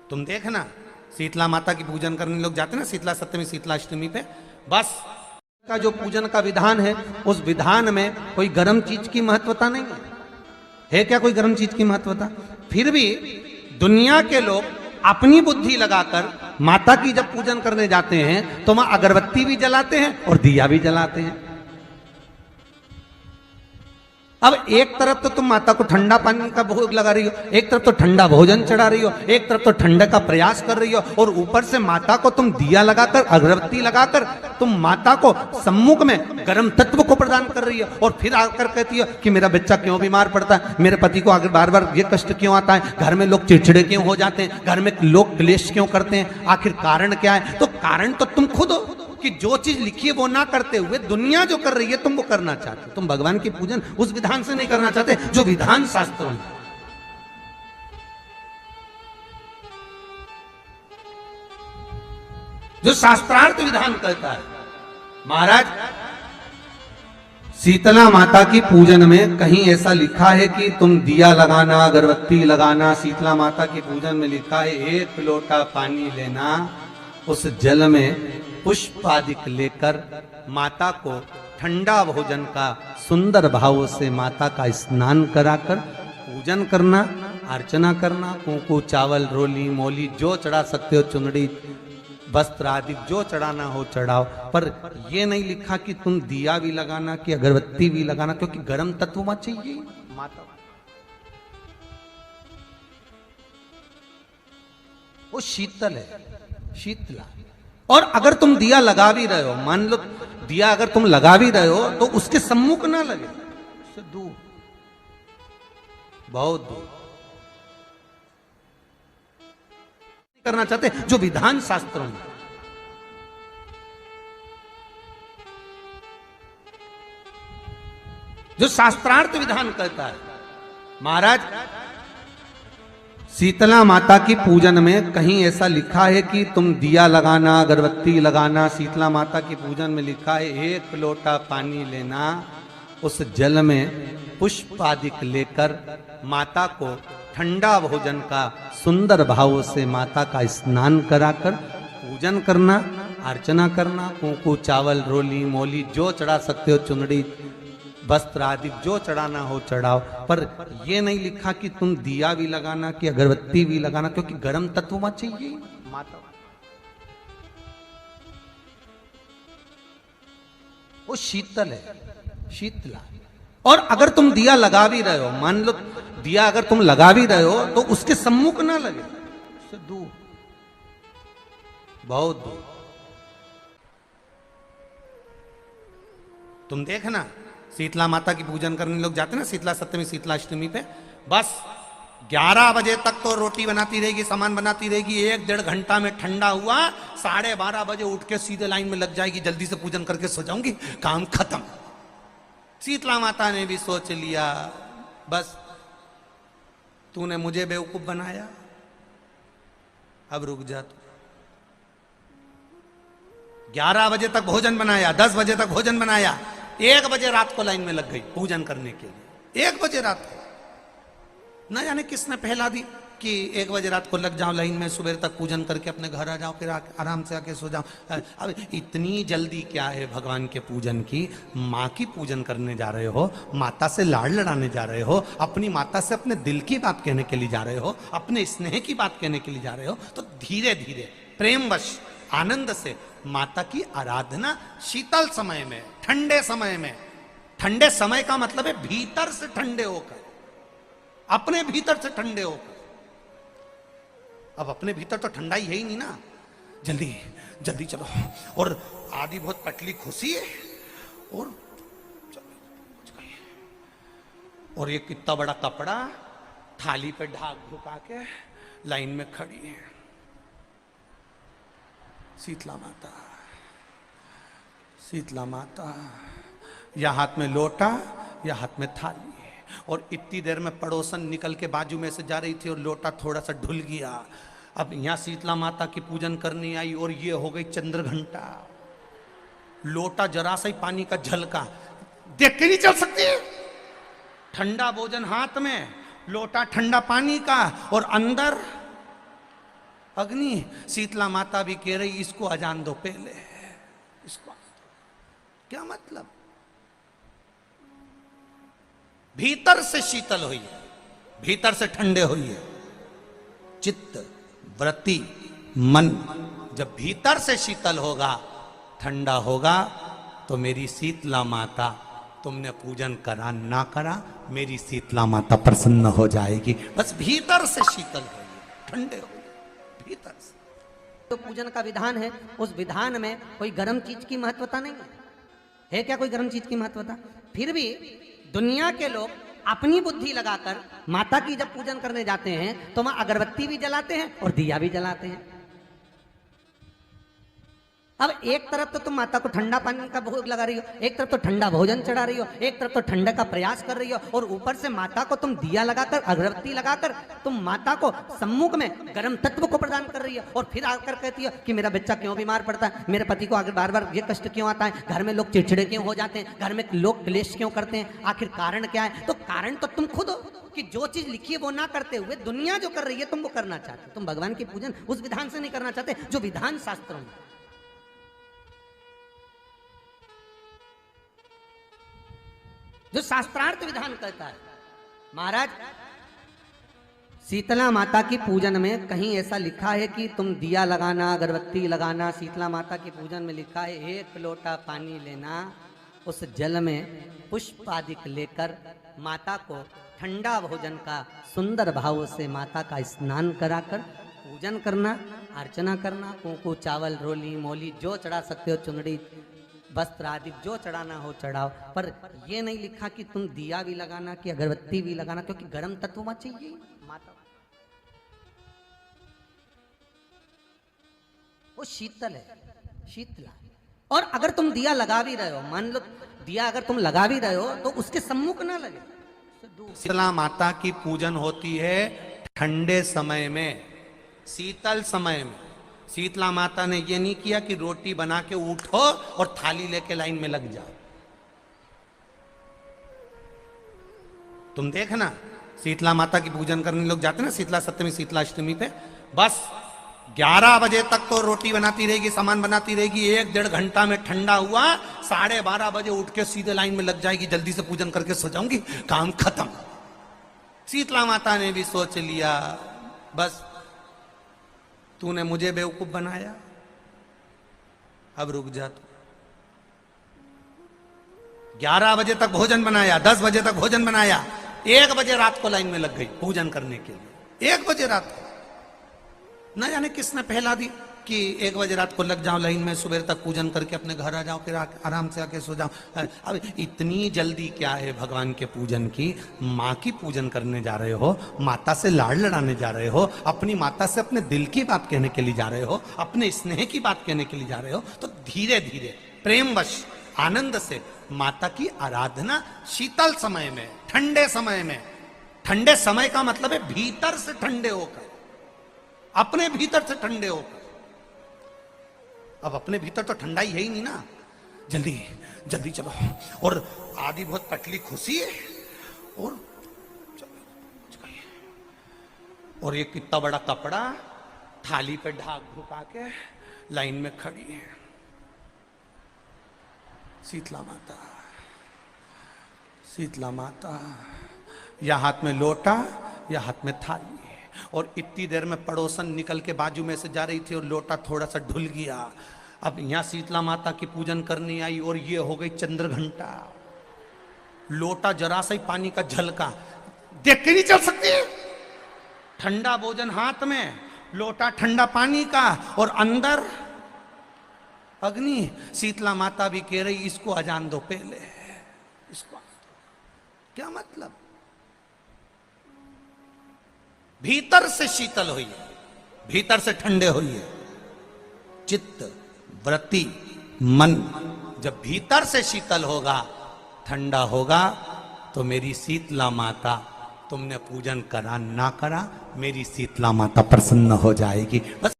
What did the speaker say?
तुम देखना शीतला माता की पूजन करने लोग जाते ना शीतला सप्तमी शीतला अष्टमी पे, बस का जो पूजन का विधान है उस विधान में कोई गर्म चीज की महत्वता नहीं है क्या? कोई गर्म चीज की महत्वता? फिर भी दुनिया के लोग अपनी बुद्धि लगाकर माता की जब पूजन करने जाते हैं तो वहां अगरबत्ती भी जलाते हैं और दिया भी जलाते हैं। अब एक तरफ तो तुम माता को ठंडा पानी का भोग लगा रही हो, एक तरफ तो ठंडा भोजन चढ़ा रही हो, एक तरफ तो ठंडे का प्रयास कर रही हो, और ऊपर से माता को तुम दिया लगाकर अगरबत्ती लगाकर तुम माता को सम्मुख में गर्म तत्व को प्रदान कर रही हो, और फिर आकर कहती हो कि मेरा बच्चा क्यों बीमार पड़ता है, मेरे पति को आगे बार बार ये कष्ट क्यों आता है, घर में लोग चिड़चिड़े क्यों हो जाते हैं, घर में लोग क्लेश क्यों करते हैं, आखिर कारण क्या है? तो कारण तो तुम खुद हो कि जो चीज लिखी है वो ना करते हुए दुनिया जो कर रही है तुम वो करना चाहते हो। तुम भगवान की पूजन उस विधान से नहीं करना चाहते जो विधान शास्त्रों में। जो शास्त्रार्थ विधान कहता है। महाराज शीतला माता की पूजन में कहीं ऐसा लिखा है कि तुम दिया लगाना अगरबत्ती लगाना, शीतला माता की पूजन में लिखा है 1 लोटा पानी लेना, उस जल में पुष्प आदि लेकर माता को ठंडा भोजन का सुंदर भाव से माता का स्नान कराकर पूजन करना, अर्चना करना, कुंकू चावल रोली मोली जो चढ़ा सकते हो, चुनड़ी वस्त्र आदि जो चढ़ाना हो चढ़ाओ, पर यह नहीं लिखा कि तुम दिया भी लगाना कि अगरबत्ती भी लगाना, क्योंकि गर्म तत्व मत चाहिए माता, वो शीतल है, शीतला। और अगर तुम दिया लगा भी रहे हो, मान लो दिया अगर तुम लगा भी रहे हो तो उसके सम्मुख ना लगे, उससे दूर, बहुत दूर करना चाहते जो विधान शास्त्रों में। जो शास्त्रार्थ विधान कहता है। महाराज शीतला माता की पूजन में कहीं ऐसा लिखा है कि तुम दिया लगाना अगरबत्ती लगाना, शीतला माता की पूजन में लिखा है 1 लोटा पानी लेना, उस जल में पुष्प आदि लेकर माता को ठंडा भोजन का सुंदर भाव से माता का स्नान कराकर पूजन करना, अर्चना करना, कुंकू चावल रोली मोली जो चढ़ा सकते हो, चुनड़ी वस्त्र आदि जो चढ़ाना हो चढ़ाओ, पर यह नहीं लिखा कि तुम दिया भी लगाना कि अगरबत्ती भी लगाना, क्योंकि गर्म तत्व मत चाहिए माता, वो शीतल है, शीतला। और अगर तुम दिया लगा भी रहे हो, मान लो दिया अगर तुम लगा भी रहे हो तो उसके सम्मुख ना लगे, उससे दूर, बहुत दूर। तुम देखना शीतला माता की पूजन करने लोग जाते ना शीतला सप्तमी शीतला अष्टमी पे, बस 11 बजे तक तो रोटी बनाती रहेगी, सामान बनाती रहेगी, 1-1.5 घंटा में ठंडा हुआ, 12:30 बजे उठ के सीधे लाइन में लग जाएगी, जल्दी से पूजन करके सो जाऊंगी, काम खत्म। शीतला माता ने भी सोच लिया बस तूने मुझे बेवकूफ बनाया, अब रुक जा तू। 11 बजे तक भोजन बनाया, 10 बजे तक भोजन बनाया, 1 बजे रात को लाइन में लग गई पूजन करने के लिए। 1 बजे रात को, न जाने किसने पहला दी कि 1 बजे रात को लग जाओ लाइन में, सुबह तक पूजन करके अपने घर आ जाओ, फिर आराम से आके सो जाओ। अब इतनी जल्दी क्या है भगवान के पूजन की? माँ की पूजन करने जा रहे हो, माता से लाड़ लड़ाने जा रहे हो, अपनी माता से अपने दिल की बात कहने के लिए जा रहे हो, अपने स्नेह की बात कहने के लिए जा रहे हो, तो धीरे धीरे प्रेमवश आनंद से माता की आराधना शीतल समय में, ठंडे समय में। ठंडे समय का मतलब है भीतर से ठंडे होकर, अपने भीतर से ठंडे होकर। अब अपने भीतर तो ठंडा ही है ही नहीं ना, जल्दी जल्दी चलो, और आधी बहुत पतली खुशी है, और और ये कितना बड़ा कपड़ा थाली पे ढाक ढुका के लाइन में खड़ी है शीतला माता। शीतला माता, या हाथ में लोटा या हाथ में थाली, और इतनी देर में पड़ोसन निकल के बाजू में से जा रही थी और लोटा थोड़ा सा ढुल गया। अब यहाँ शीतला माता की पूजन करनी आई और ये हो गई चंद्र घंटा, लोटा जरा सा ही पानी का झलका, देख के नहीं चल सकती। ठंडा भोजन हाथ में, लोटा ठंडा पानी का, और अंदर अग्नि शीतला माता भी कह रही इसको अजान दो पहले, इसको क्या मतलब? भीतर से शीतल हुई है, भीतर से ठंडे हुई है। चित्त वृत्ति मन जब भीतर से शीतल होगा, ठंडा होगा, तो मेरी शीतला माता, तुमने पूजन करा ना करा, मेरी शीतला माता प्रसन्न हो जाएगी। बस भीतर से शीतल होगी, ठंडे होगी भीतर से। तो पूजन का विधान है, उस विधान में कोई गर्म चीज की महत्वता नहीं है क्या? कोई गर्म चीज की महत्वता? फिर भी दुनिया के लोग अपनी बुद्धि लगाकर माता की जब पूजन करने जाते हैं तो वहां अगरबत्ती भी जलाते हैं और दिया भी जलाते हैं। अब एक तरफ तो तुम माता को ठंडा पानी का भोग लगा रही हो, एक तरफ तो ठंडा भोजन चढ़ा रही हो, एक तरफ तो ठंडे का प्रयास कर रही हो, और ऊपर से माता को तुम दिया लगाकर अगरबत्ती लगाकर तुम माता को सम्मुख में गर्म तत्व को प्रदान कर रही हो, और फिर आकर कहती हो कि मेरा बच्चा क्यों बीमार पड़ता है, मेरे पति को आगे बार बार ये कष्ट क्यों आता है, घर में लोग चिड़चिड़े क्यों हो जाते हैं, घर में लोग क्लेश क्यों करते हैं, आखिर कारण क्या है? तो कारण तो तुम खुद हो कि जो चीज लिखी है वो ना करते हुए दुनिया जो कर रही है तुम वो करना चाहते हो। तुम भगवान की पूजन उस विधान से नहीं करना चाहते जो विधान शास्त्रों में। जो शास्त्रार्थ विधान कहता है। महाराज शीतला माता की पूजन में कहीं ऐसा लिखा है कि तुम दिया लगाना, अगरबत्ती लगाना, शीतला माता की पूजन में लिखा है 1 लोटा पानी लेना, उस जल में पुष्प आदि लेकर माता को ठंडा भोजन का सुंदर भाव से माता का स्नान कराकर पूजन करना, अर्चना करना, कुंकू चावल रोली मोली जो चढ़ा सकते हो, चुनरी वस्त्र आदि जो चढ़ाना हो चढ़ाओ, पर ये नहीं लिखा कि तुम दिया भी लगाना कि अगरबत्ती भी लगाना, क्योंकि गर्म तत्व वहां चाहिए माता, वो शीतल है, शीतला। और अगर तुम दिया लगा भी रहे हो, मान लो दिया अगर तुम लगा भी रहे हो तो उसके सम्मुख ना लगे। शीतला माता की पूजन होती है ठंडे समय में, शीतल समय में। शीतला माता ने ये नहीं किया कि रोटी बना के उठो और थाली लेके लाइन में लग जाओ। तुम देखना शीतला माता की पूजन करने लोग जाते ना शीतला सप्तमी शीतला अष्टमी पे, बस 11 बजे तक तो रोटी बनाती रहेगी, सामान बनाती रहेगी, 1-1.5 घंटा में ठंडा हुआ, 12:30 बजे उठ के सीधे लाइन में लग जाएगी, जल्दी से पूजन करके सो जाऊंगी, काम खत्म। शीतला माता ने भी सोच लिया बस तूने मुझे बेवकूफ बनाया, अब रुक जा तू। 11 बजे तक भोजन बनाया, 10 बजे तक भोजन बनाया, 1 बजे रात को लाइन में लग गई पूजन करने के लिए। 1 बजे रात को न जाने किसने पहला दी कि 1 बजे रात को लग जाओ लाइन में, सुबह तक पूजन करके अपने घर आ जाओ, फिर आराम से आके सो जाओ। अब इतनी जल्दी क्या है भगवान के पूजन की? माँ की पूजन करने जा रहे हो, माता से लाड़ लड़ाने जा रहे हो, अपनी माता से अपने दिल की बात कहने के लिए जा रहे हो, अपने स्नेह की बात कहने के लिए जा रहे हो, तो धीरे धीरे प्रेमवश आनंद से माता की आराधना शीतल समय में, ठंडे समय में। ठंडे समय का मतलब है भीतर से ठंडे होकर, अपने भीतर से ठंडे होकर। अब अपने भीतर तो ठंडाई है ही नहीं ना, जल्दी जल्दी चलो, और आदि बहुत पतली खुशी है, और और एक कितना बड़ा कपड़ा थाली पे ढाक ढुका के लाइन में खड़ी है शीतला माता। शीतला माता या हाथ में लोटा या हाथ में थाली, और इतनी देर में पड़ोसन निकल के बाजू में से जा रही थी और लोटा थोड़ा सा ढुल गया। अब यहां शीतला माता की पूजन करनी आई और ये हो गई चंद्र घंटा, लोटा जरा सा ही पानी का झलका, देख के नहीं चल सकती। ठंडा भोजन हाथ में, लोटा ठंडा पानी का, और अंदर अग्नि। शीतला माता भी कह रही इसको अजान दो पहले, इसको क्या मतलब? भीतर से शीतल हुई है, भीतर से ठंडे हुई है। चित्त वृत्ति मन जब भीतर से शीतल होगा, ठंडा होगा, तो मेरी शीतला माता, तुमने पूजन करा ना करा, मेरी शीतला माता प्रसन्न हो जाएगी। बस